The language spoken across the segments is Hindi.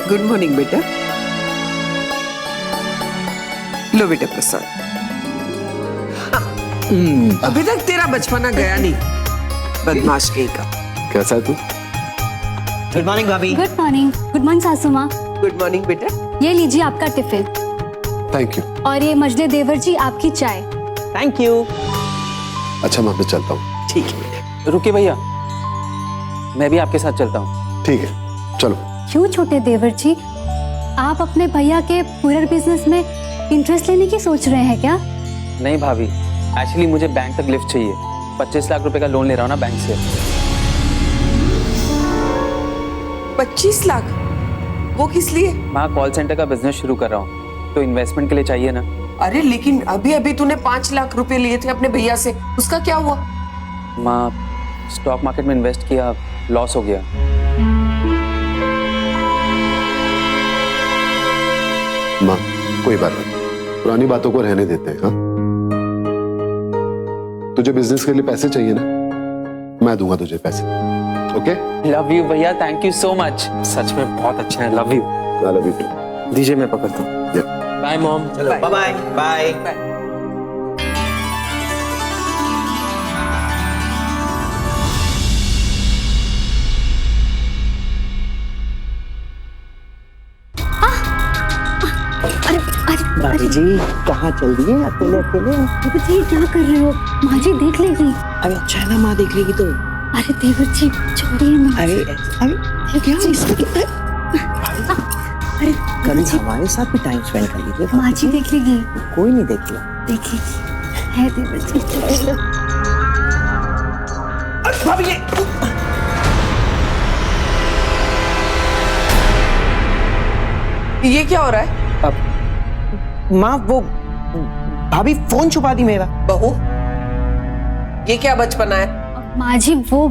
गुड मॉर्निंग बेटा। लो बेटा प्रसाद। अभी तक तेरा बचपना गया नहीं, बदमाश कहीं का। कैसा है तू? गुड मॉर्निंग भाभी। Good morning. गुड मॉर्निंग सासू माँ। गुड मॉर्निंग बेटा। ये लीजिए आपका टिफिन थैंक यू। और ये मजले देवर जी आपकी चाय। Thank you. अच्छा मैं भी चलता हूँ। ठीक है बेटा। रुकिए भैया, मैं भी आपके साथ चलता हूँ। ठीक है चलो। क्यों छोटे देवर जी, आप अपने भैया के पूरे बिजनेस में इंटरेस्ट लेने की सोच रहे हैं क्या? नहीं भाभी, एक्चुअली मुझे बैंक तक लिफ्ट चाहिए। 25 लाख रुपए का लोन ले रहा हूँ ना बैंक से। 25 लाख? वो किस लिए? मैं कॉल सेंटर का बिजनेस शुरू कर रहा हूँ, तो इन्वेस्टमेंट के लिए चाहिए ना। अरे लेकिन अभी अभी तूने 5 लाख रुपए लिए थे अपने भैया से, उसका क्या हुआ? माँ, स्टॉक मार्केट में इन्वेस्ट किया, लॉस हो गया। माँ कोई बात नहीं, पुरानी बातों को रहने देते हैं। हाँ, तुझे बिजनेस के लिए पैसे चाहिए ना, मैं दूंगा तुझे पैसे। ओके? लव यू भैया, थैंक यू सो मच। सच में बहुत अच्छे हैं, love you. I love you too. दीजिए मैं पकड़ता हूँ। Bye mom. चलो बाय बाय बाय। अरे जी कहाँ चल दिए अकेले अकेले? देवर जी क्या कर रहे हो? माँ जी देख लेगी। अरे अच्छा है ना, माँ देख लेगी तो। अरे देवर जी छोड़िए ना। अरे अरे क्या इसमें कितना? अरे कभी हमारे साथ भी टाइम स्पेंड कर लीजिए। माँ जी देख लेगी। कोई नहीं देखेगा। देखेगी है देवर जी। भाभी ये क्या हो रहा है? माँ वो भाभी फोन छुपा दी मेरा। बहू, ये क्या बचपना है? माँ जी वो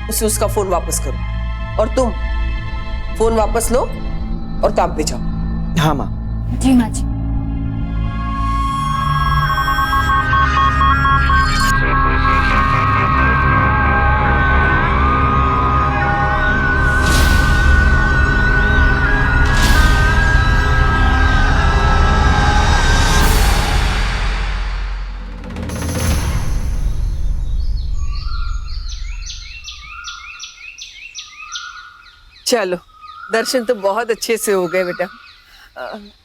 उसे उसका फोन वापस करो, और तुम फोन वापस लो और काम पे जाओ। हाँ माँ। जी माँ जी। चलो, दर्शन तो बहुत अच्छे से हो गए बेटा।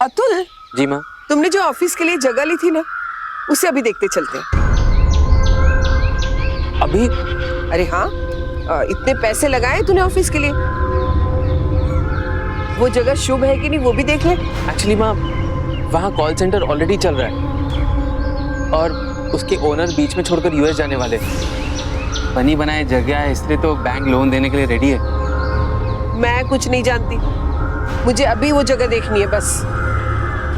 अतुल, जी माँ। तुमने जो ऑफिस के लिए जगह ली थी ना, उसे अभी देखते चलते हैं। अभी? अरे हाँ, इतने पैसे लगाए तूने ऑफिस के लिए, वो जगह शुभ है कि नहीं वो भी देख ले। एक्चुअली माँ, वहाँ कॉल सेंटर ऑलरेडी चल रहा है और उसके ओनर बीच में छोड़कर यूएस जाने वाले। बनी बनाए जगह है, इसलिए तो बैंक लोन देने के लिए रेडी है। मैं कुछ नहीं जानती, मुझे अभी वो जगह देखनी है बस।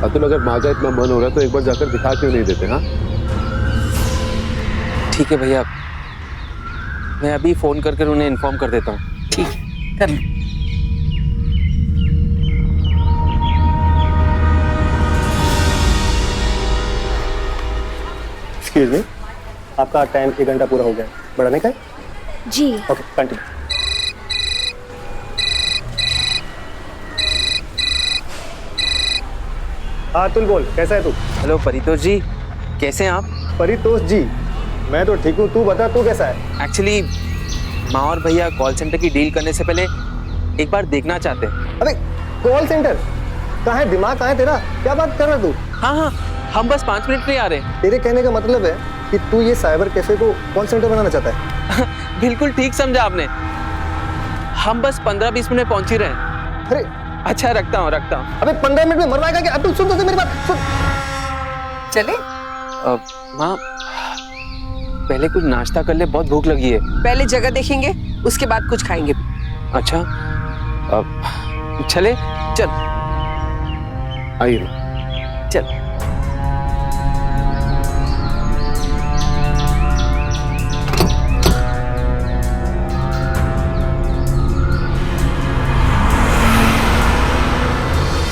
अतुल अगर माजा इतना मन हो रहा है तो एक बार जाकर दिखा क्यों नहीं देते? हाँ ठीक है भैया, मैं अभी फोन करके उन्हें इन्फॉर्म कर देता हूँ। ठीक है, कर लो। एक्सक्यूज मी, आपका टाइम 1 घंटा पूरा हो गया, बढ़ाने का है? जी ओके कंटिन्यू। हाँ अतुल बोल, कैसा है तू? हेलो परितोष जी, कैसे हैं आप? परितोष जी, मैं तो ठीक हूँ, तू बता तू कैसा है? एक्चुअली माँ और भैया कॉल सेंटर की डील करने से पहले एक बार देखना चाहते हैं। अबे कॉल सेंटर कहाँ है? दिमाग कहाँ है तेरा? क्या बात कर रहा है तू? हाँ हाँ, हम बस 5 मिनट में आ रहे हैं। तेरे कहने का मतलब है कि तू ये साइबर कैफे को कॉल सेंटर बनाना चाहता है? बिल्कुल ठीक समझा आपने, हम बस 15-20 मिनट में पहुंच ही रहे हैं। अरे अच्छा रखता हूँ। अबे 15 मिनट में मर जाएगा क्या? अतुल सुन तो मेरी बात सुन। चले? माँ पहले कुछ नाश्ता कर ले, बहुत भूख लगी है। पहले जगह देखेंगे, उसके बाद कुछ खाएंगे। अच्छा चले? चल आइए। चल।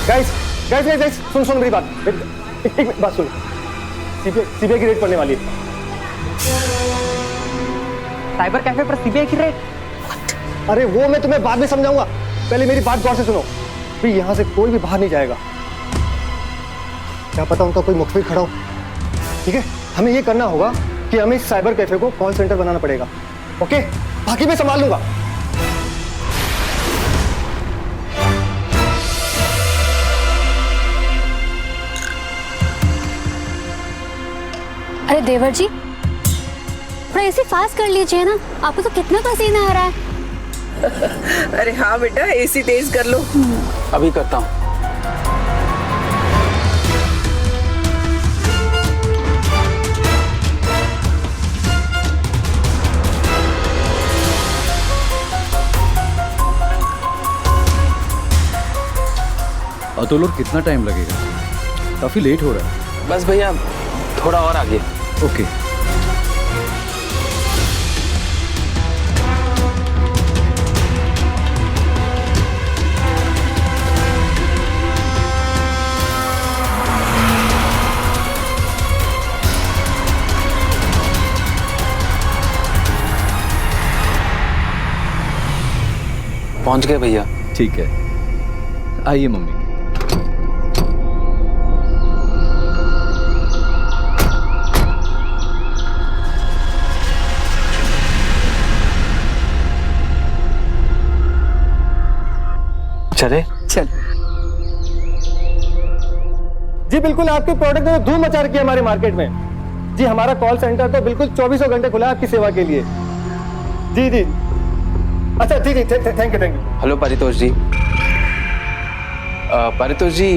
गाइस सुन मेरी बात। एक बात सुन, सीबीआई की रेड पड़ने वाली है। साइबर कैफे पर सीबीआई की रेड? अरे वो मैं तुम्हें बाद में समझाऊंगा, पहले मेरी बात गौर से सुनो। भी यहाँ से कोई भी बाहर नहीं जाएगा। क्या पता उनका कोई मुखबिर खड़ा हो। ठीक है, हमें ये करना होगा कि हमें इस साइबर कैफे को कॉल सेंटर बनाना पड़ेगा। ओके, बाकी मैं संभाल लूंगा। अरे देवर जी, थोड़ा ऐसे फास्ट कर लीजिए ना, आपको तो कितना पसीना आ रहा है। अरे हाँ बेटा, एसी तेज कर लो। अभी करता हूँ। अतुल, और कितना टाइम लगेगा? काफी लेट हो रहा है। बस भैया थोड़ा और आगे। ओके। पहुंच गए भैया। ठीक है, आइए मम्मी। चले चल। जी बिल्कुल, आपके प्रोडक्ट ने धूम मचा रखी है हमारे मार्केट में। जी हमारा कॉल सेंटर तो बिल्कुल 24 घंटे खुला है आपकी सेवा के लिए। जी जी, अच्छा जी जी, थैंक यू। हेलो परितोष जी। परितोष जी,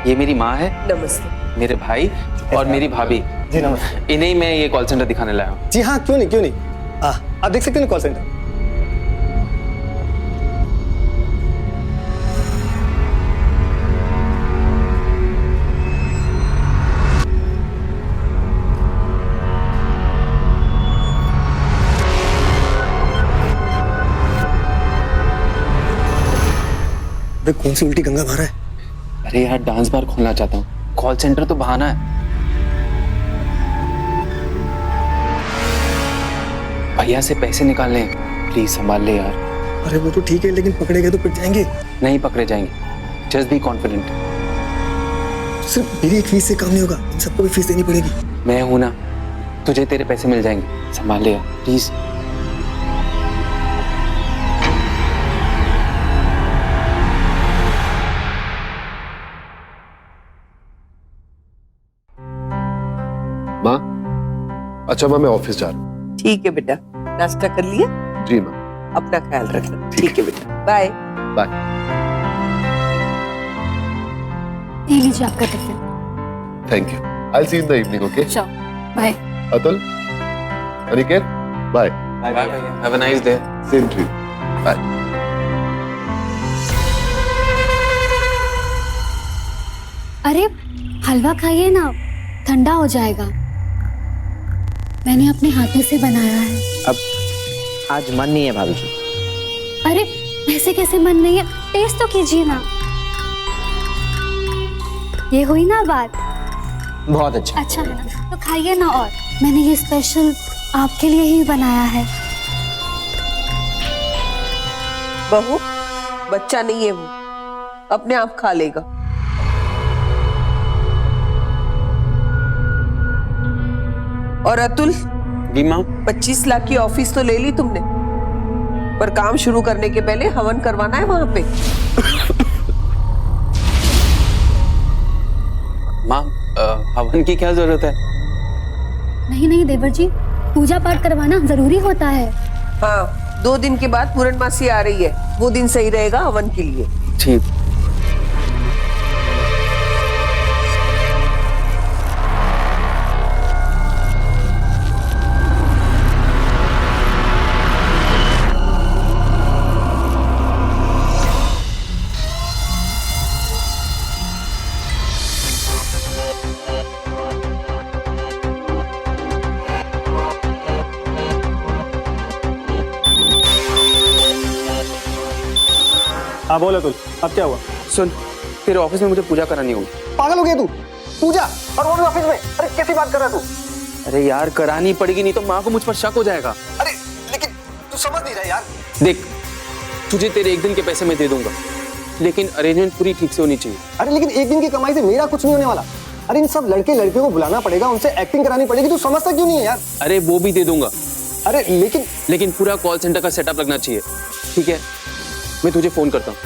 ये मेरी माँ है, नमस्ते। मेरे भाई और मेरी भाभी। जी नमस्ते। इन्हें मैं ये कॉल सेंटर दिखाने लाया हूँ। जी हाँ, क्यों नहीं। आप देख सकते हैं कॉल सेंटर। कौन सी उल्टी गंगा भरा है? अरे यार, डांस बार खोलना चाहता हूँ, कॉल सेंटर तो बहाना है। भैया से पैसे निकालने हैं, प्लीज संभाल ले यार। अरे वो तो ठीक है, लेकिन पकड़े गए तो पिट जाएंगे। नहीं पकड़े जाएंगे, जस्ट बी कॉन्फिडेंट। सिर्फ मेरी एक फीस से काम नहीं होगा, इन सबको भी फीस देनी पड़ेगी। मैं हूं ना, तुझे तेरे पैसे मिल जाएंगे, संभाल ले यार प्लीज। माँ, अच्छा माँ, मैं ऑफिस जा रहा हूँ। ठीक है बेटा, नाश्ता कर लिया? जी माँ। अपना ख्याल रखना। ठीक है बेटा, बाय। बाय। ये लीजिए आपका tiffin. Thank you. I see in the evening. Okay, चलो bye. Atul, Aniket, bye. Bye भैया, have a nice day. Same to you. Bye. अरे हलवा खाइए ना, ठंडा हो जाएगा। मैंने अपने हाथों से बनाया है। अब आज मन नहीं है भाभी जी। अरे ऐसे कैसे मन नहीं है, टेस्ट तो कीजिए ना। ये हुई ना बात। बहुत अच्छा। अच्छा है ना, तो खाइए ना। और मैंने ये स्पेशल आपके लिए ही बनाया है। बहू, बच्चा नहीं है वो, अपने आप खा लेगा। और अतुल, जी माँ। 25 लाख की ऑफिस तो ले ली तुमने, पर काम शुरू करने के पहले हवन करवाना है वहां पे। माँ, हवन की क्या जरूरत है? नहीं नहीं देवर जी, पूजा पाठ करवाना जरूरी होता है। हाँ, 2 दिन के बाद पूर्णमासी आ रही है, वो दिन सही रहेगा हवन के लिए। ठीक। हाँ बोलो तुल, अब क्या हुआ? सुन, तेरे ऑफिस में मुझे पूजा करानी होगी। पागल हो गया तू? पूजा? और वो भी ऑफिस में? अरे कैसी बात कर रहा है तू? अरे यार, करानी पड़ेगी, नहीं तो माँ को मुझ पर शक हो जाएगा। अरे लेकिन तू समझ नहीं रहा यार। देख, तुझे तेरे एक दिन के पैसे मैं दे दूंगा, लेकिन अरेंजमेंट पूरी ठीक से होनी चाहिए। अरे लेकिन एक दिन की कमाई से मेरा कुछ नहीं होने वाला। अरे इन सब लड़के लड़कियों को बुलाना पड़ेगा, उनसे एक्टिंग करानी पड़ेगी। तू समझता क्यों नहीं है यार? अरे वो भी दे दूंगा, अरे लेकिन पूरा कॉल सेंटर का सेटअप लगना चाहिए। ठीक है, मैं तुझे फोन करता हूँ।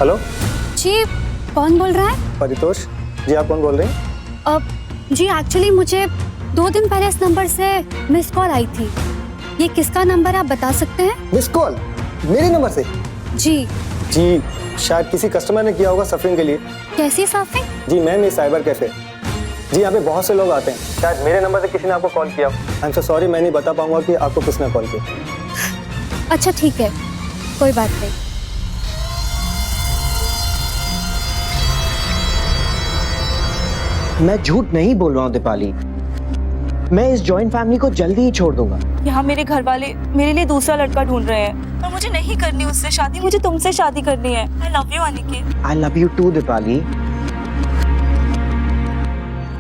हेलो जी, कौन बोल रहा है? परितोष जी, आप कौन बोल रहे हैं? जी एक्चुअली मुझे 2 दिन पहले इस नंबर से मिस कॉल आई थी। ये किसका नंबर आप बता सकते हैं? मिस कॉल मेरे नंबर से? जी शायद किसी कस्टमर ने किया होगा सफरिंग के लिए। कैसी साफिंग? जी मैम, ये साइबर कैफे जी, यहाँ पे बहुत से लोग आते हैं। शायद मेरे नंबर से किसी ने आपको कॉल किया। आई एम सो सॉरी, मैं नहीं बता पाऊंगा कि आपको किसने कॉल किया। अच्छा ठीक है, कोई बात नहीं। मैं झूठ नहीं बोल रहा हूँ दीपाली, मैं इस जॉइंट फैमिली को जल्दी ही छोड़ दूंगा। यहाँ मेरे घर वाले मेरे लिए दूसरा लड़का ढूंढ रहे हैं और मुझे नहीं करनी उससे शादी, मुझे तुमसे शादी करनी है। I love you Aniket. I love you too Deepali.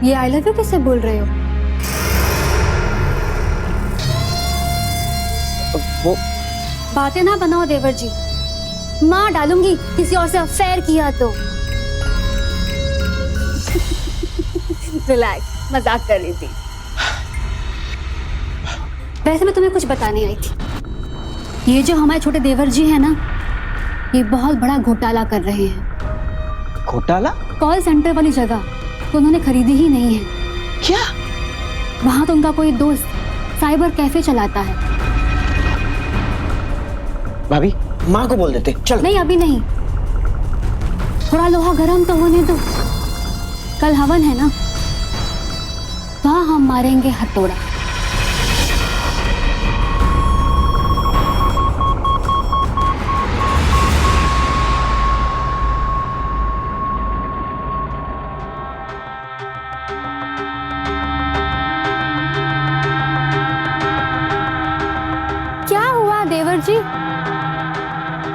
ये आई लव यू किससे बोल रहे हो? वो बातें ना बनाओ देवर जी, मार डालूंगी किसी और से अफेयर किया तो। रिलैक्स, मजाक कर रही थी। वैसे मैं तुम्हें कुछ बताने आई थी। ये जो हमारे छोटे देवर जी हैं ना, ये बहुत बड़ा घोटाला कर रहे हैं। घोटाला? कॉल सेंटर वाली जगह तो उन्होंने खरीदी ही नहीं है। क्या? वहां तो उनका कोई दोस्त साइबर कैफे चलाता है। भाभी, माँ को बोल देते। चल। नहीं अभी नहीं, थोड़ा लोहा गर्म तो होने दो। कल हवन है ना, वहां हम मारेंगे हथौड़ा। क्या हुआ देवर जी,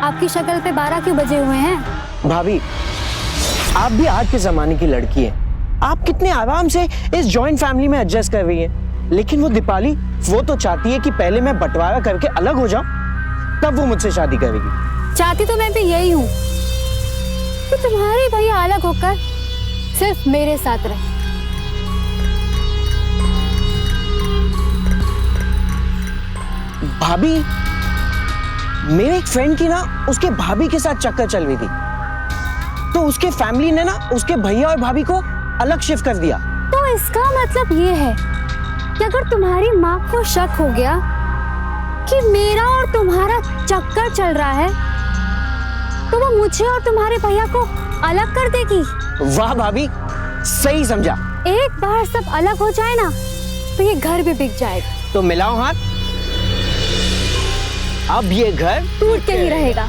आपकी शक्ल पे 12 क्यों बजे हुए हैं? भाभी, आप भी आज के जमाने की लड़की हैं। आप कितने आराम से इस जॉइंट फैमिली में एडजस्ट कर रही हैं। लेकिन वो दीपाली, वो तो चाहती है कि पहले मैं बंटवारा करके अलग हो जाऊं, तब वो मुझसे शादी करेगी। चाहती तो मैं भी यही हूँ कि तुम्हारे भैया अलग होकर सिर्फ मेरे साथ रहे। भाभी, मेरे एक फ्रेंड की ना उसके भाभी के साथ चक्कर चल रही थी, तो उसके फैमिली ने ना उसके भैया और भाभी को अलग शिफ्ट कर दिया। तो इसका मतलब ये है कि अगर तुम्हारी माँ को शक हो गया कि मेरा और तुम्हारा चक्कर चल रहा है, तो वो मुझे और तुम्हारे भैया को अलग कर देगी। वाह भाभी, सही समझा। एक बार सब अलग हो जाए ना, तो ये घर भी बिक जाएगा। तो मिलाओ हाथ, अब ये घर टूट के ही रहेगा।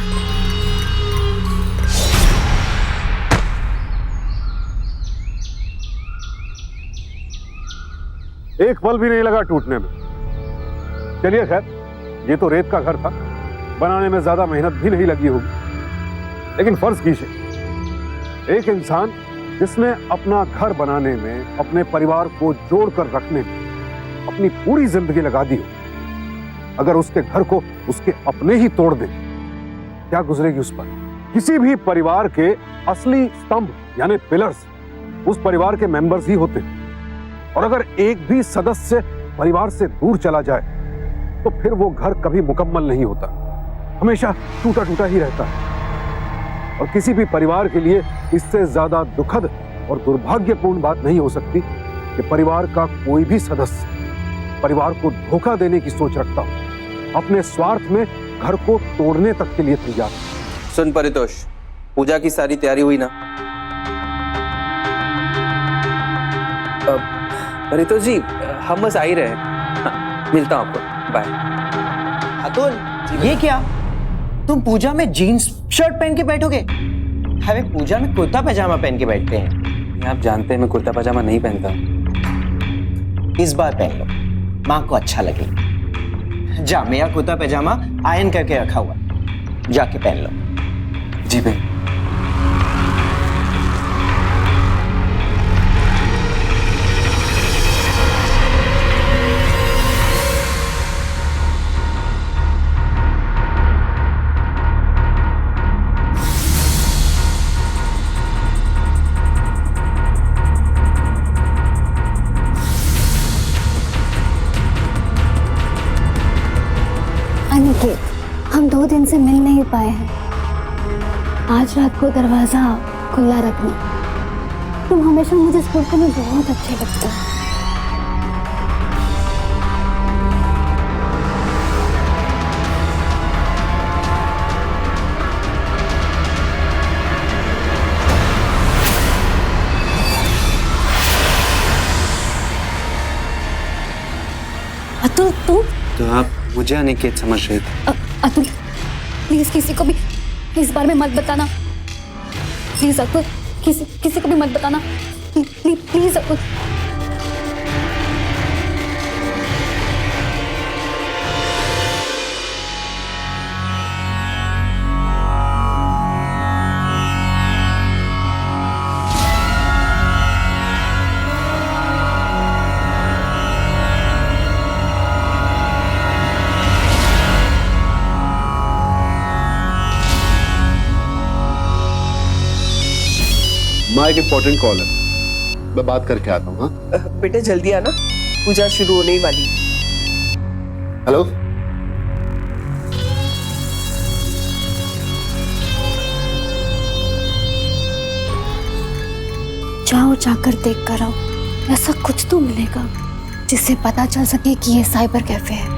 एक पल भी नहीं लगा टूटने में। चलिए खैर, ये तो रेत का घर था, बनाने में ज्यादा मेहनत भी नहीं लगी होगी। लेकिन फर्ज कीजिए, एक इंसान जिसने अपना घर बनाने में, अपने परिवार को जोड़कर रखने में अपनी पूरी जिंदगी लगा दी हो, अगर उसके घर को उसके अपने ही तोड़ दे, क्या गुजरेगी उस पर? किसी भी परिवार के असली स्तंभ यानी पिलर्स उस परिवार के मेंबर्स ही होते हैं, और अगर एक भी सदस्य परिवार से दूर चला जाए तो फिर वो घर कभी मुकम्मल नहीं होता, हमेशा टूटा टूटा ही रहता है। और किसी भी परिवार के लिए इससे ज्यादा दुखद और दुर्भाग्यपूर्ण बात नहीं हो सकती कि परिवार का कोई भी सदस्य परिवार को धोखा देने की सोच रखता हो, अपने स्वार्थ में घर को तोड़ने तक के लिए तैयार। सुन परितोष, पूजा की सारी तैयारी हुई ना? रितु जी हम बस आ ही रहे हैं। हाँ, मिलता हूँ आपको, बाय। अतुल ये क्या, तुम पूजा में जीन्स शर्ट पहन के बैठोगे? हमें पूजा में कुर्ता पजामा पहन के बैठते हैं। आप जानते हैं मैं कुर्ता पजामा नहीं पहनता। इस बार पहन लो, माँ को अच्छा लगेगा। जा, मेरा कुर्ता पजामा आयरन करके रखा हुआ, जाके पहन लो। जी भाई। अनिकेत, हम 2 दिन से मिल नहीं पाए हैं। आज रात को दरवाजा खुला रखना। तुम हमेशा मुझे स्कूल में बहुत अच्छे लगते हो। अतुल तुम? तो आप मुझे अनिकेत समझ रहे थे? अतुल प्लीज किसी को भी इस बारे में मत बताना। प्लीज अतुल, किसी को भी मत बताना। प्लीज अतुल। माँ एक इम्पोर्टेंट कॉल है, मैं बात करके आता हूँ। हाँ बेटे जल्दी आना, पूजा शुरू होने ही वाली है। हेलो। जाओ, जाकर देख कर आओ। ऐसा कुछ तो मिलेगा जिससे पता चल सके कि ये साइबर कैफे है।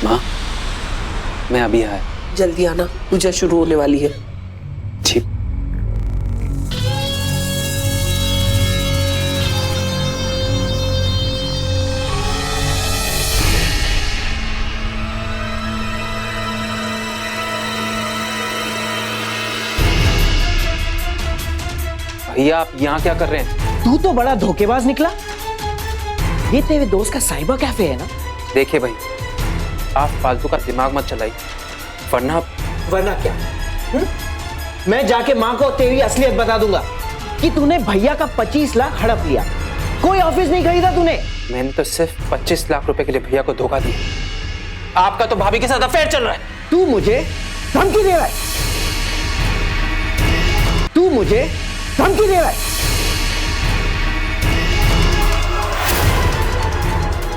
माँ मैं अभी आया। जल्दी आना, पूजा शुरू होने वाली है। जी। भैया आप यहाँ क्या कर रहे हैं? तू तो बड़ा धोखेबाज निकला। ये तेरे दोस्त का साइबर कैफे है ना? देखिए भाई, आप फालतू का दिमाग मत चलाइए, वरना क्या? मैं जाके माँ को तेरी असलियत बता दूंगा कि तूने भैया का 25 लाख हड़प लिया। कोई ऑफिस नहीं खरीदा तूने। मैंने तो सिर्फ 25 लाख रुपए के लिए भैया को धोखा दिया। आपका तो भाभी के साथ अफेयर चल रहा है। तू मुझे धमकी दे रहा है। तू मुझे धमकी दे रहा है।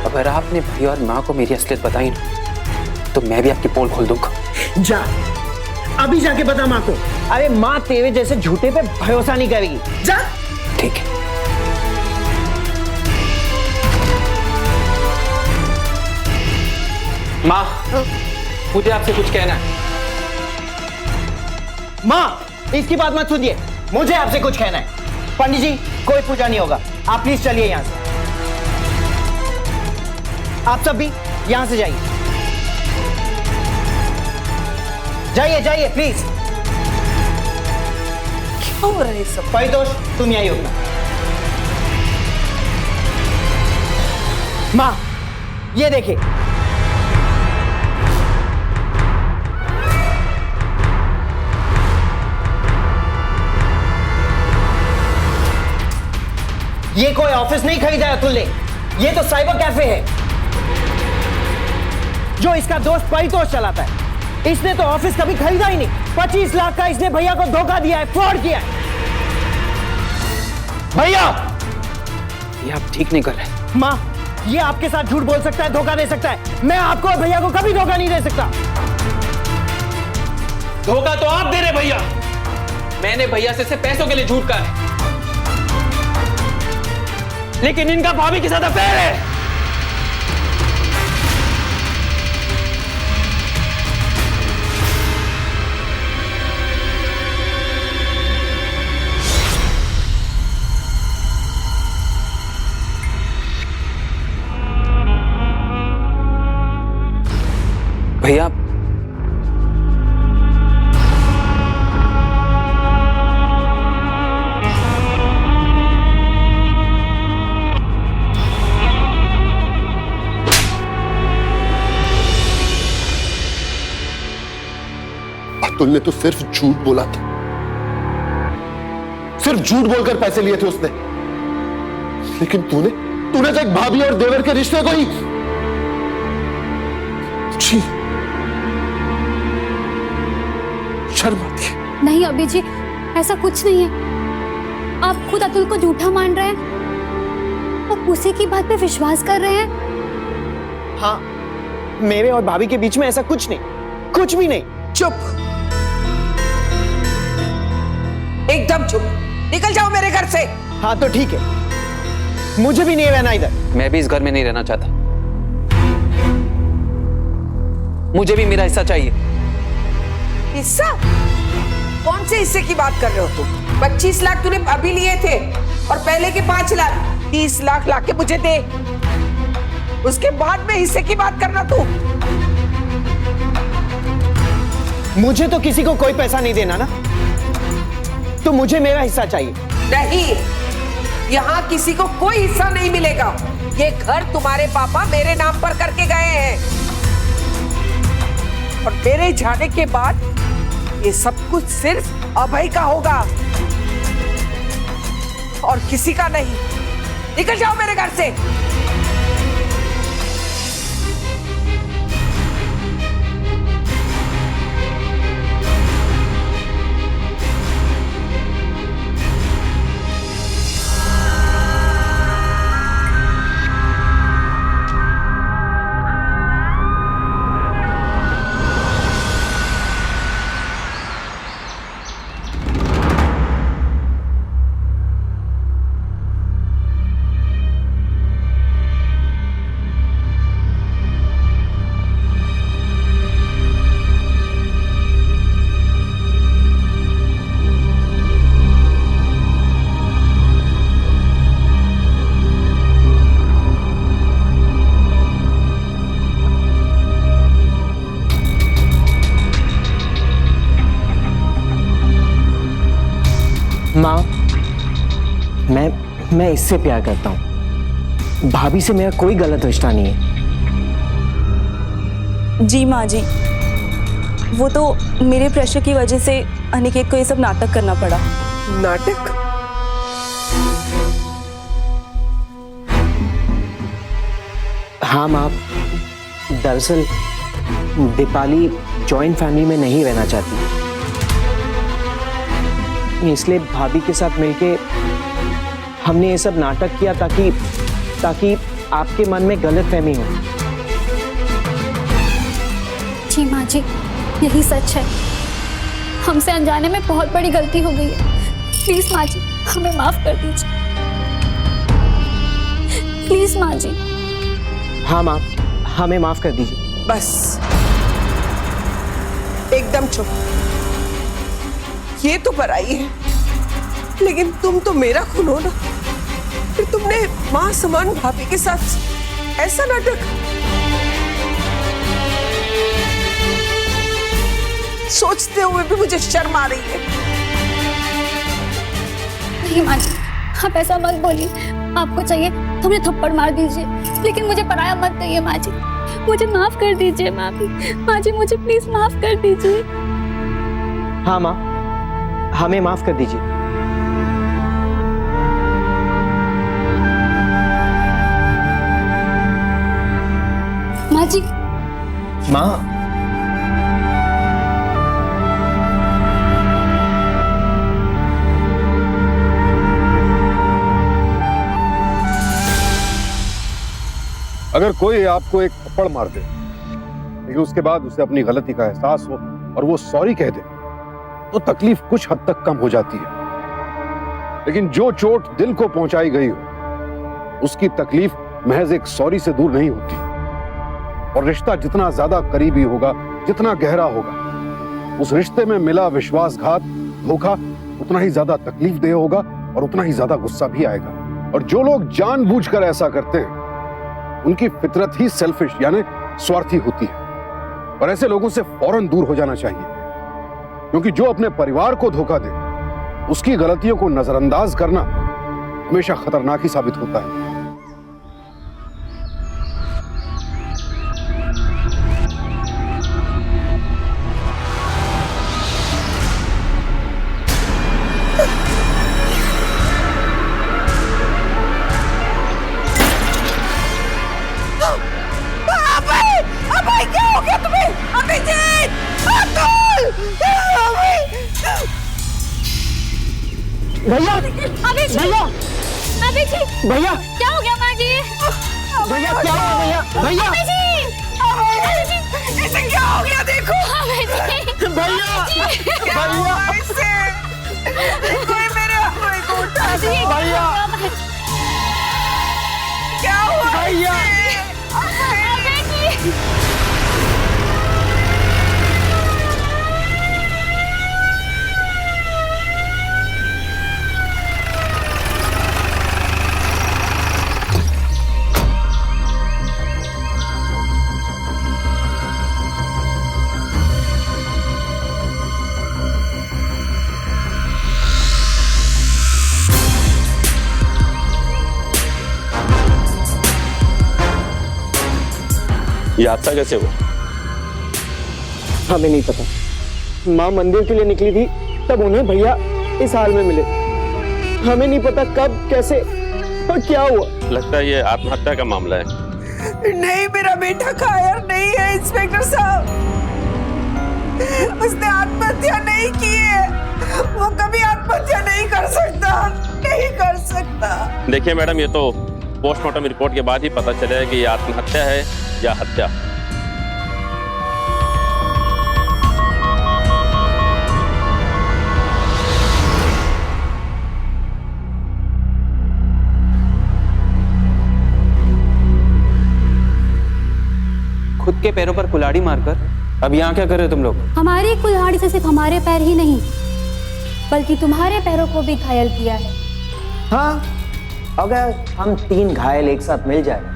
अगर आपने भैया और माँ को मेरी असलियत बताई ना, तो मैं भी आपकी पोल खोल दूंगा। जा, अभी जाके बता माँ को। अरे माँ तेरे जैसे झूठे पे भरोसा नहीं करेगी। जा। ठीक है। माँ मुझे आपसे कुछ कहना है। माँ इसकी बात मत सुनिए, मुझे आपसे कुछ कहना है। पंडित जी कोई पूजा नहीं होगा, आप प्लीज चलिए यहाँ से। आप सब भी यहाँ से जाइए, जाइए जाइए प्लीज। क्या हो रहा है सब? परितोष तुम यहीं होगा। माँ ये देखिए, ये कोई ऑफिस नहीं खरीदा है अतुल ने, ये तो साइबर कैफे है। जो इसका दोस्त परितोष चलाता है। इसने तो ऑफिस कभी खरीदा ही नहीं। 25 लाख का इसने भैया को धोखा दिया है, फ्रॉड किया है। भैया, ये आप ठीक नहीं कर रहे। माँ, ये आपके साथ झूठ बोल सकता है, धोखा दे सकता है। मैं आपको और भैया को कभी धोखा नहीं दे सकता। धोखा तो आप दे रहे भैया। मैंने भैया से सिर्फ पैसों के लिए झूठ कहा है, लेकिन इनका भाभी के साथ अफेयर है। भैया, अतुल ने तो सिर्फ झूठ बोला था, सिर्फ झूठ बोलकर पैसे लिए थे उसने। लेकिन तूने तो एक भाभी और देवर के रिश्ते को ही जी शर्म आती है। नहीं अभी जी, ऐसा कुछ नहीं है। आप खुद अतुल को झूठा मान रहे हैं और उसी की बात पे विश्वास कर रहे हैं। हाँ, मेरे और भाभी के बीच में ऐसा कुछ नहीं, कुछ भी नहीं। चुप, एकदम चुप। निकल जाओ मेरे घर से। हाँ तो ठीक है, मुझे भी नहीं रहना इधर। मैं भी इस घर में नहीं रहना चाहता। मुझे भी मेरा हिस्सा चाहिए। हिस्सा? कौन से हिस्से की बात कर रहे हो तुम? 25 लाख तूने अभी लिए थे और पहले के 5 लाख, 30 लाख लाके मुझे दे। उसके बाद में हिस्से की बात करना तू। मुझे तो किसी को कोई पैसा नहीं देना ना, तो मुझे मेरा हिस्सा चाहिए। नहीं, यहाँ किसी को कोई हिस्सा नहीं मिलेगा। ये घर तुम्हारे पापा मेरे नाम पर करके गए हैं और मेरे जाने के बाद ये सब कुछ सिर्फ अभय का होगा और किसी का नहीं। निकल जाओ मेरे घर से। माँ, मैं इससे प्यार करता हूँ। भाभी से मेरा कोई गलत रिश्ता नहीं है। जी माँ जी, वो तो मेरे प्रेशर की वजह से अनिकेत को ये सब नाटक करना पड़ा। नाटक? हाँ माँ, दरअसल दीपाली जॉइंट फैमिली में नहीं रहना चाहती, इसलिए भाभी के साथ मिलके हमने ये सब नाटक किया ताकि आपके मन में गलतफहमी हो। जी माँ जी, यही सच है। हमसे अनजाने में बहुत बड़ी गलती हो गई है। प्लीज माँ जी, हमें माफ कर दीजिए। प्लीज माँ जी। हाँ माँ, हमें माफ कर दीजिए। बस एकदम चुप। ये तो पराई है, लेकिन तुम तो मेरा खून हो ना। फिर तुमने मां समान भाभी के साथ ऐसा नाटक। सोचते हुए भी मुझे शर्म आ रही है। नहीं माँ जी, आप ऐसा मत बोलिए। आपको चाहिए तो मुझे थप्पड़ मार दीजिए, लेकिन मुझे पराया मत कहिए माँ जी। मुझे माफ कर दीजिए माँ जी, मुझे प्लीज माफ कर दीजिए। हाँ माँ, हमें माफ कर दीजिए। माँ जी, माँ, अगर कोई आपको एक थप्पड़ मार दे लेकिन उसके बाद उसे अपनी गलती का एहसास हो और वो सॉरी कह दे तो तकलीफ कुछ हद तक कम हो जाती है, लेकिन जो चोट दिल को पहुंचाई गई हो उसकी तकलीफ महज एक सॉरी से दूर नहीं होती। और रिश्ता जितना ज्यादा करीबी होगा, जितना गहरा होगा, उस रिश्ते में मिला विश्वासघात, धोखा उतना ही ज्यादा तकलीफदेह होगा और उतना ही ज्यादा गुस्सा भी आएगा। और जो लोग जानबूझकर ऐसा करते हैं उनकी फितरत ही सेल्फिश यानी स्वार्थी होती है, और ऐसे लोगों से फौरन दूर हो जाना चाहिए, क्योंकि जो अपने परिवार को धोखा दे उसकी गलतियों को नजरअंदाज करना हमेशा खतरनाक ही साबित होता है। क्या हो गया तुम्हें? अभिजीत! भैया, अभिजीत! भैया, अभिजीत! भैया, क्या हो गया माँ जी? भैया, क्या हुआ भैया? भैया, अभिजीत! इसे क्या हो गया? देखो अभिजीत! भैया, क्या हुआ इसे? कोई मेरे कोई को उठा दो। भैया, क्या हुआ भैया, अभिजीत! ये हादसा कैसे हुआ? हमें नहीं पता। माँ मंदिर के लिए निकली थी तब उन्हें भैया इस हाल में मिले। हमें नहीं पता कब, कैसे और क्या हुआ। लगता है ये आत्महत्या का मामला है। नहीं, मेरा बेटा कायर नहीं है इंस्पेक्टर साहब। उसने आत्महत्या नहीं की है। वो कभी आत्महत्या नहीं कर सकता, नहीं कर सकता। देखिए मैडम, ये तो पोस्टमार्टम रिपोर्ट के बाद ही पता चलेगा कि ये आत्महत्या है या हत्या। खुद के पैरों पर कुल्हाड़ी मारकर अब यहाँ क्या कर रहे हो तुम लोग? हमारी कुल्हाड़ी से सिर्फ हमारे पैर ही नहीं बल्कि तुम्हारे पैरों को भी घायल किया है। हाँ, अगर हम 3 घायल एक साथ मिल जाए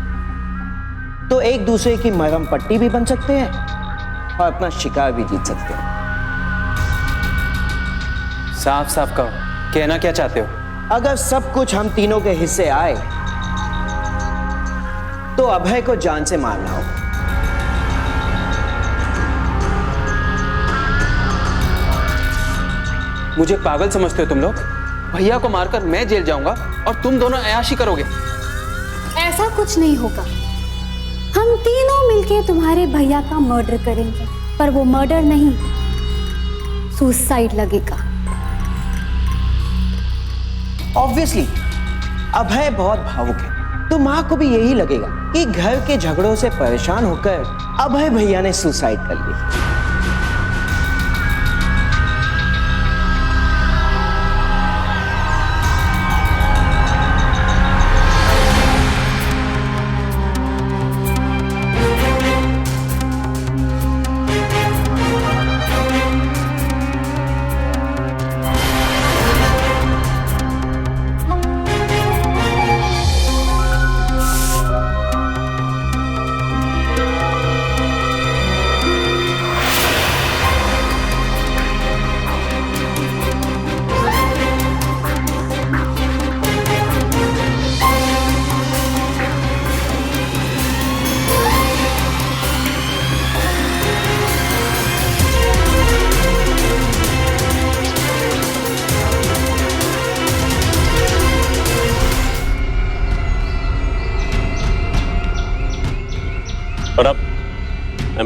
तो एक दूसरे की मरहम पट्टी भी बन सकते हैं और अपना शिकार भी जीत सकते हैं। साफ साफ कहो, कहना क्या चाहते हो? अगर सब कुछ हम तीनों के हिस्से आए तो अभय को जान से मारना होगा। मुझे पागल समझते हो तुम लोग? भैया को मारकर मैं जेल जाऊंगा और तुम दोनों अय्याशी करोगे। ऐसा कुछ नहीं होगा। हम तीनों मिलके तुम्हारे भैया का मर्डर करेंगे, पर वो मर्डर नहीं, सुसाइड लगेगा। ऑब्वियसली अभय बहुत भावुक है, तो माँ को भी यही लगेगा कि घर के झगड़ों से परेशान होकर अभय भैया ने सुसाइड कर ली।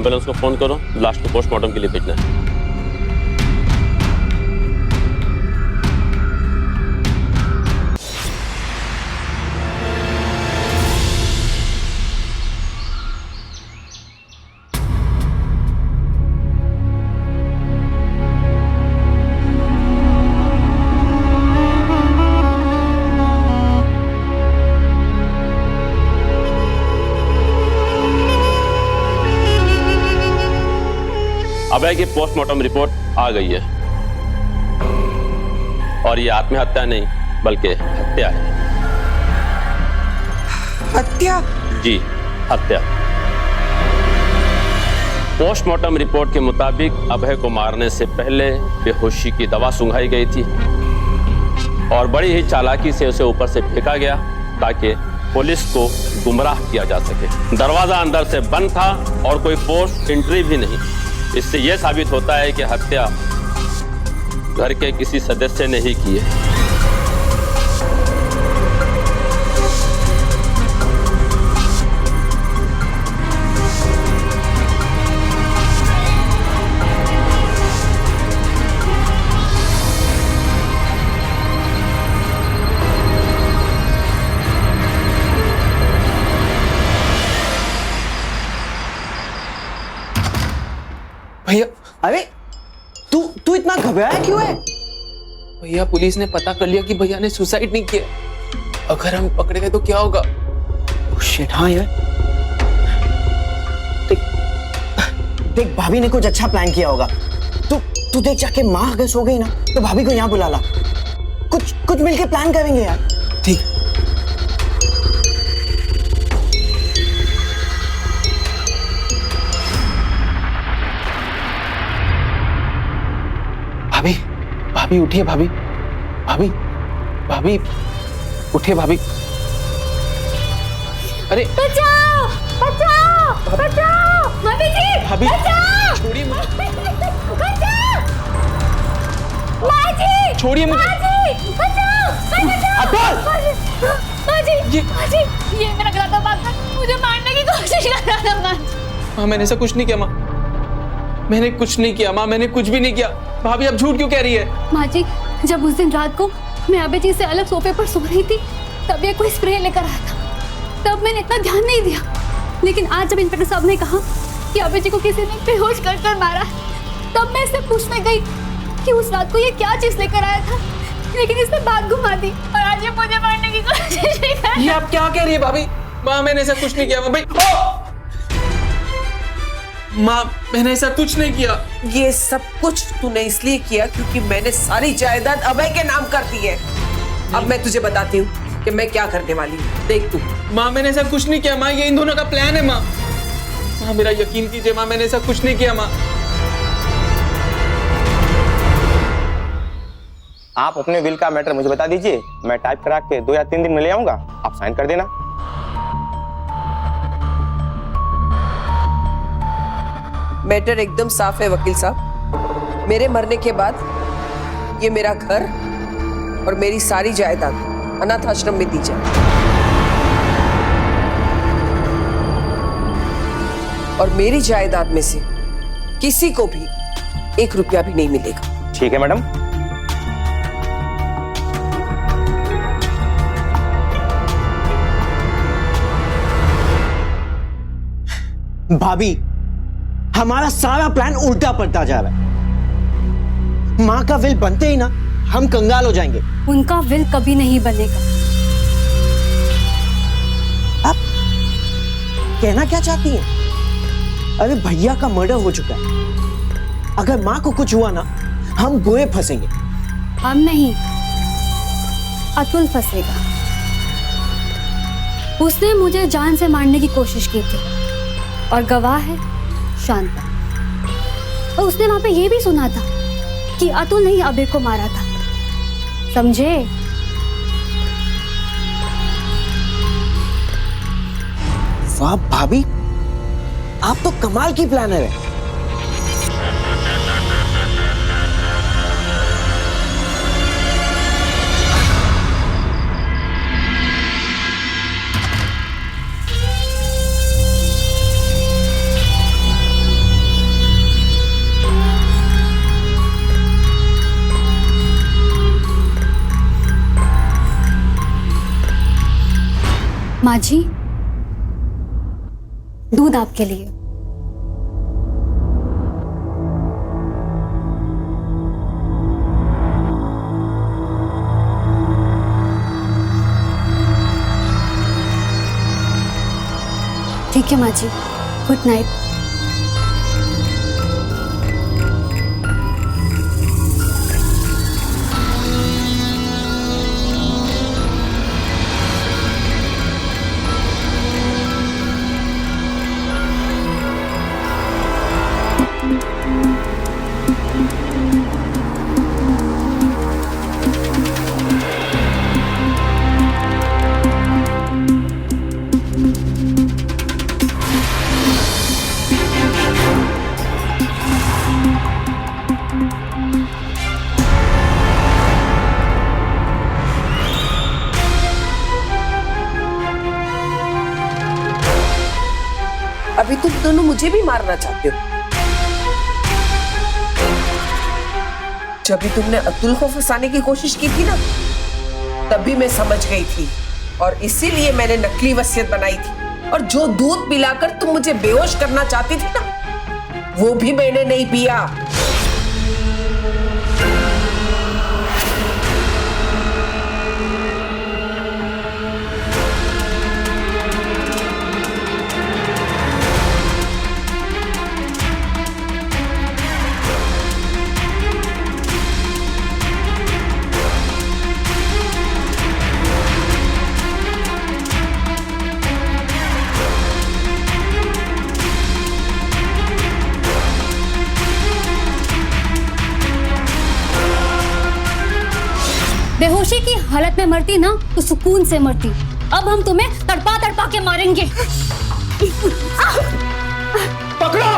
एम्बुलेंस को फ़ोन करो, लाश को पोस्टमार्टम के लिए भेजना है। अभय की पोस्टमार्टम रिपोर्ट आ गई है और ये आत्महत्या नहीं बल्कि हत्या है। हत्या? जी, हत्या। पोस्टमार्टम रिपोर्ट के मुताबिक अभय को मारने से पहले बेहोशी की दवा सुंघाई गई थी और बड़ी ही चालाकी से उसे ऊपर से फेंका गया ताकि पुलिस को गुमराह किया जा सके। दरवाजा अंदर से बंद था और कोई पोस्ट एंट्री भी नहीं। इससे यह साबित होता है कि हत्या घर के किसी सदस्य ने ही की है। भैया, अरे तू इतना घबराया क्यों है? भैया पुलिस ने पता कर लिया कि भैया ने सुसाइड नहीं किया। अगर हम पकड़े गए तो क्या होगा? शिट, हाँ यार। देख भाभी ने कुछ अच्छा प्लान किया होगा। तू देख, जाके माँ अगर सो गई ना तो भाभी को यहाँ बुला ला। कुछ मिलके प्लान करेंगे यार। ठीक। भाभी उठिए, भाभी उठिए भाभी। अरे बचाओ बचाओ बचाओ भाभी जी, भाभी बचाओ, छोड़िए मुझे, बचाओ माँ जी, छोड़िए मुझे, माँ जी बचाओ, माँ जी ये मेरा गला दबा कर मुझे मारने की कोशिश कर रहा था। माँ मैंने ऐसा कुछ नहीं किया। माँ मैंने कुछ नहीं किया। माँ मैंने कुछ भी नहीं किया। भाभी अब झूठ क्यों कह रही है? माँ जी, जब उस दिन रात को मैं अभय जी से अलग सोफे पर सो रही थी तब ये कोई स्प्रे लेकर आया था। तब मैंने इतना ध्यान नहीं दिया, लेकिन आज जब इंस्पेक्टर साहब ने कहा कि अभय जी को किसी ने बेहोश कर मारा, तब मैं इससे पूछने गई कि उस रात को ये क्या चीज लेकर आया था, लेकिन इसने बात घुमा दी और आज ये मुझे मारने की कोशिश कर रहा है। ये आप क्या कह रही है भाभी? माँ मैंने ऐसा कुछ नहीं किया। माँ भाई, माँ मैंने ऐसा कुछ नहीं किया। ये सब कुछ तूने इसलिए किया क्योंकि मैंने सारी जायदाद अभय के नाम कर दी है। अब मैं तुझे बताती हूँ कि मैं क्या करने वाली हूँ, देख तू। माँ मैंने ऐसा कुछ नहीं किया। माँ ये इन दोनों का प्लान है। माँ मेरा यकीन कीजिए। माँ मैंने ऐसा कुछ नहीं किया। माँ आप अपने विल का मैटर मुझे बता दीजिए, मैं टाइप करा के 2 या 3 दिन में ले आऊंगा, आप साइन कर देना। मैटर एकदम साफ है वकील साहब। मेरे मरने के बाद ये मेरा घर और मेरी सारी जायदाद अनाथ आश्रम में दी जाए और मेरी जायदाद में से किसी को भी 1 रुपया भी नहीं मिलेगा। ठीक है मैडम। भाभी, हमारा सारा प्लान उल्टा पड़ता जा रहा है। माँ का विल बनते ही ना हम कंगाल हो जाएंगे। उनका विल कभी नहीं बनेगा। आप कहना क्या चाहती हैं? अरे भैया का मर्डर हो चुका है। अगर माँ को कुछ हुआ ना, हम गोए फंसेंगे। हम नहीं, अतुल फंसेगा। उसने मुझे जान से मारने की कोशिश की थी और गवाह है शांता। और उसने वहां पे ये भी सुना था कि अतुल ने ही अभय को मारा था, समझे? वाह भाभी, आप तो कमाल की प्लानर है। माँ जी, दूध आपके लिए। ठीक है माँ जी, गुड नाइट। अभी तुम दोनों मुझे भी मारना चाहते हो। जब भी तुमने अतुल को फंसाने की कोशिश की थी ना, तभी मैं समझ गई थी और इसीलिए मैंने नकली वसीयत बनाई थी। और जो दूध पिलाकर तुम मुझे बेहोश करना चाहती थी ना, वो भी मैंने नहीं पिया। बेहोशी की हालत में मरती ना तो सुकून से मरती। अब हम तुम्हें तड़पा तड़पा के मारेंगे। पकड़ो।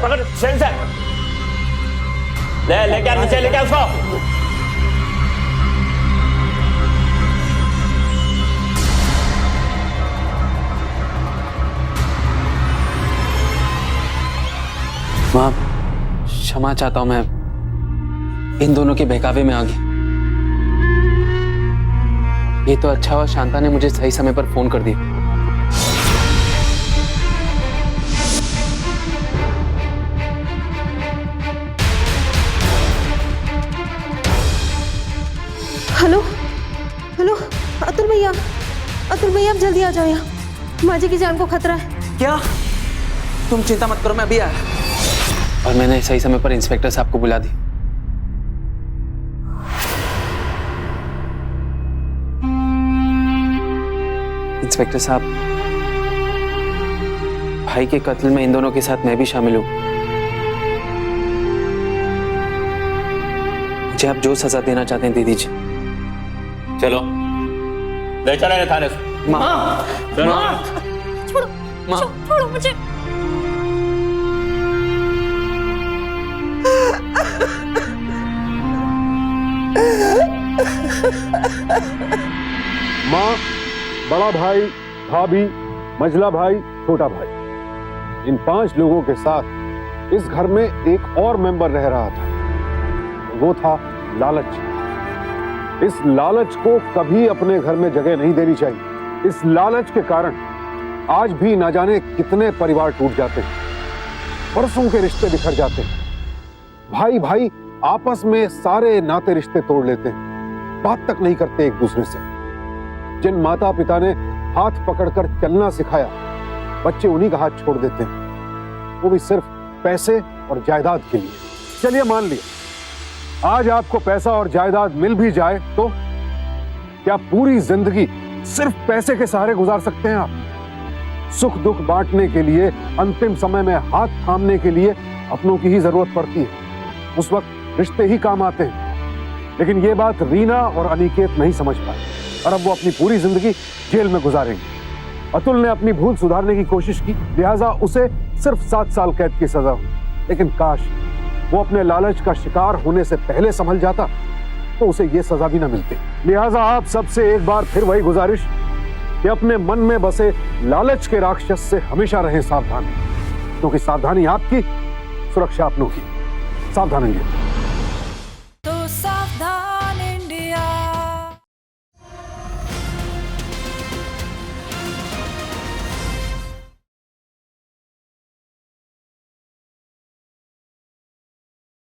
पकड़ से ले क्या नीचे लेके उसको। माँ, क्षमा चाहता हूं, मैं इन दोनों के बहकावे में आ गई। ये तो अच्छा हुआ शांता ने मुझे सही समय पर फोन कर दिया। हेलो हेलो, अतुल भैया आप जल्दी आ जाओ यहाँ, माँ जी की जान को खतरा है। क्या? तुम चिंता मत करो, मैं अभी आया। और मैंने सही समय पर इंस्पेक्टर साहब को बुला दी। इंस्पेक्टर साहब, भाई के कत्ल में इन दोनों के साथ मैं भी शामिल हूं। मुझे आप जो सजा देना चाहते हैं दे दीजिए। चलो ले चलेंगे थाने से। माँ, छोड़ो, छोड़ो मुझे। माँ, बड़ा भाई, भाभी, मझला भाई, छोटा भाई, इन 5 लोगों के साथ इस घर में एक और मेंबर रह रहा था। वो था लालच। इस लालच को कभी अपने घर में जगह नहीं देनी चाहिए। इस लालच के कारण आज भी ना जाने कितने परिवार टूट जाते हैं, परसों के रिश्ते बिखर जाते हैं, भाई भाई आपस में सारे नाते रिश्ते तोड़ लेते हैं, बात तक नहीं करते एक दूसरे से। जिन माता पिता ने हाथ पकड़कर चलना सिखाया, बच्चे उन्हीं का हाथ छोड़ देते हैं, वो भी सिर्फ पैसे और जायदाद के लिए। चलिए मान लिया आज आपको पैसा और जायदाद मिल भी जाए तो क्या पूरी जिंदगी सिर्फ पैसे के सहारे गुजार सकते हैं आप? सुख दुख बांटने के लिए, अंतिम समय में हाथ थामने के लिए अपनों की ही जरूरत पड़ती है। उस वक्त रिश्ते ही काम आते हैं। लेकिन ये बात रीना और अनिकेत नहीं समझ पाए और अब वो अपनी पूरी जिंदगी जेल में गुजारेंगे। अतुल ने अपनी भूल सुधारने की कोशिश की, लिहाजा उसे सिर्फ 7 साल कैद की सजा हुई। लेकिन काश वो अपने लालच का शिकार होने से पहले संभल जाता तो उसे ये सजा भी ना मिलती। लिहाजा आप सबसे एक बार फिर वही गुजारिश कि अपने मन में बसे लालच के राक्षस से हमेशा रहें सावधान, क्योंकि सावधानी आपकी, सुरक्षा अपनों की। सावधान रहिए।